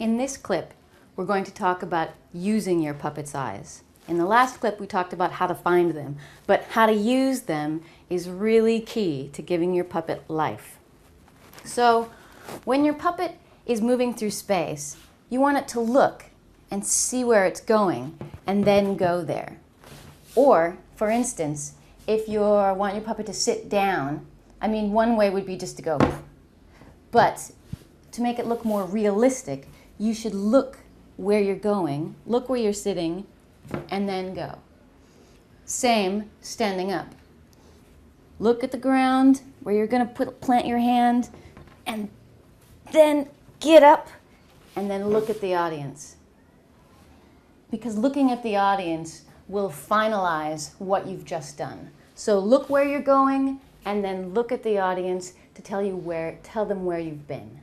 In this clip, we're going to talk about using your puppet's eyes. In the last clip, we talked about how to find them, but how to use them is really key to giving your puppet life. So, when your puppet is moving through space, you want it to look and see where it's going and then go there. Or, for instance, if you want your puppet to sit down, one way would be just to go. But to make it look more realistic, you should look where you're going, look where you're sitting, and then go. Same standing up. Look at the ground where you're going to plant your hand, and then get up, and then look at the audience. Because looking at the audience will finalize what you've just done. So look where you're going, and then look at the audience to tell them where you've been.